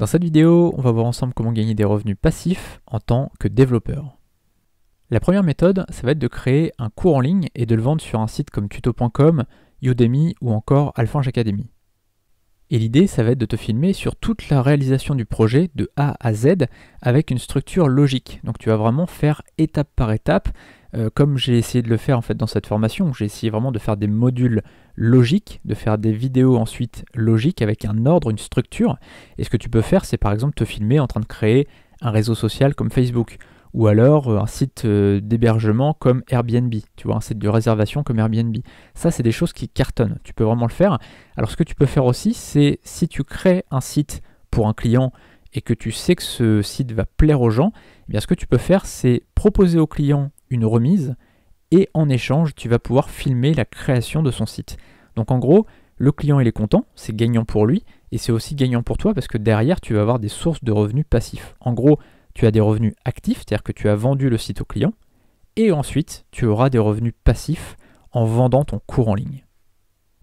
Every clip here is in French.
Dans cette vidéo, on va voir ensemble comment gagner des revenus passifs en tant que développeur. La première méthode, ça va être de créer un cours en ligne et de le vendre sur un site comme tuto.com, Udemy ou encore Alphonse Academy. Et l'idée, ça va être de te filmer sur toute la réalisation du projet de A à Z avec une structure logique. Donc tu vas vraiment faire étape par étape, comme j'ai essayé de le faire en fait dans cette formation, où j'ai essayé vraiment de faire des modules logiques, de faire des vidéos ensuite logiques avec un ordre, une structure. Et ce que tu peux faire, c'est par exemple te filmer en train de créer un réseau social comme Facebook, ou alors un site d'hébergement comme Airbnb, tu vois, un site de réservation comme Airbnb. Ça, c'est des choses qui cartonnent, tu peux vraiment le faire. Alors ce que tu peux faire aussi, c'est si tu crées un site pour un client et que tu sais que ce site va plaire aux gens, eh bien ce que tu peux faire, c'est proposer au client une remise et en échange, tu vas pouvoir filmer la création de son site. Donc en gros, le client il est content, c'est gagnant pour lui et c'est aussi gagnant pour toi parce que derrière, tu vas avoir des sources de revenus passifs. En gros, tu as des revenus actifs, c'est-à-dire que tu as vendu le site au client, et ensuite tu auras des revenus passifs en vendant ton cours en ligne.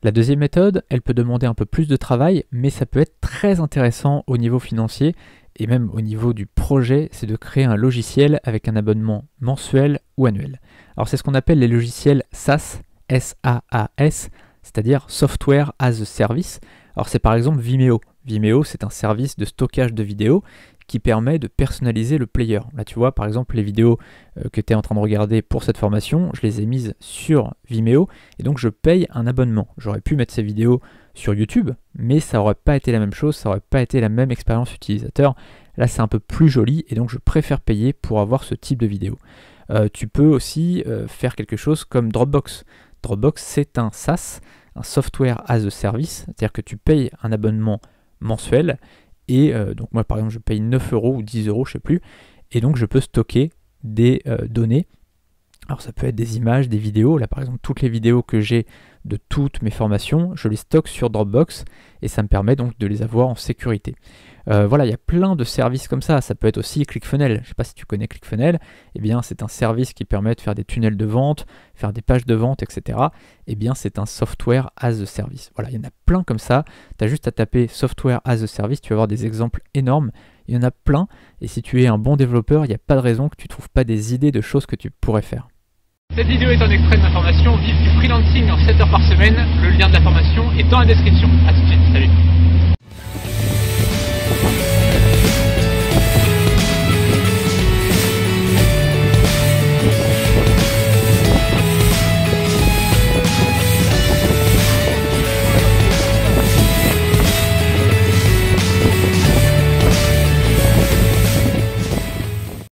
La deuxième méthode, elle peut demander un peu plus de travail, mais ça peut être très intéressant au niveau financier, et même au niveau du projet, c'est de créer un logiciel avec un abonnement mensuel ou annuel. Alors c'est ce qu'on appelle les logiciels SaaS, S-A-A-S, c'est-à-dire Software as a Service. Alors c'est par exemple Vimeo. Vimeo, c'est un service de stockage de vidéos qui permet de personnaliser le player. Là, tu vois, par exemple, les vidéos que tu es en train de regarder pour cette formation, je les ai mises sur Vimeo et donc je paye un abonnement. J'aurais pu mettre ces vidéos sur YouTube, mais ça n'aurait pas été la même chose, ça n'aurait pas été la même expérience utilisateur. Là, c'est un peu plus joli et donc je préfère payer pour avoir ce type de vidéo. Tu peux aussi faire quelque chose comme Dropbox. Dropbox, c'est un SaaS, un Software as a Service, c'est-à-dire que tu payes un abonnement mensuel. Et donc moi par exemple je paye 9 € ou 10 €, je sais plus, et donc je peux stocker des données. Alors ça peut être des images, des vidéos, là par exemple toutes les vidéos que j'ai de toutes mes formations, je les stocke sur Dropbox et ça me permet donc de les avoir en sécurité. Voilà, il y a plein de services comme ça peut être aussi ClickFunnels, je ne sais pas si tu connais ClickFunnels, eh bien c'est un service qui permet de faire des tunnels de vente, faire des pages de vente, etc. Eh bien c'est un Software as a Service. Voilà, il y en a plein comme ça, tu as juste à taper Software as a Service, tu vas avoir des exemples énormes, il y en a plein, et si tu es un bon développeur, il n'y a pas de raison que tu ne trouves pas des idées de choses que tu pourrais faire. Cette vidéo est un extrait de ma formation Vivre du freelancing en 7 heures par semaine. Le lien de la formation est dans la description. A tout de suite, salut.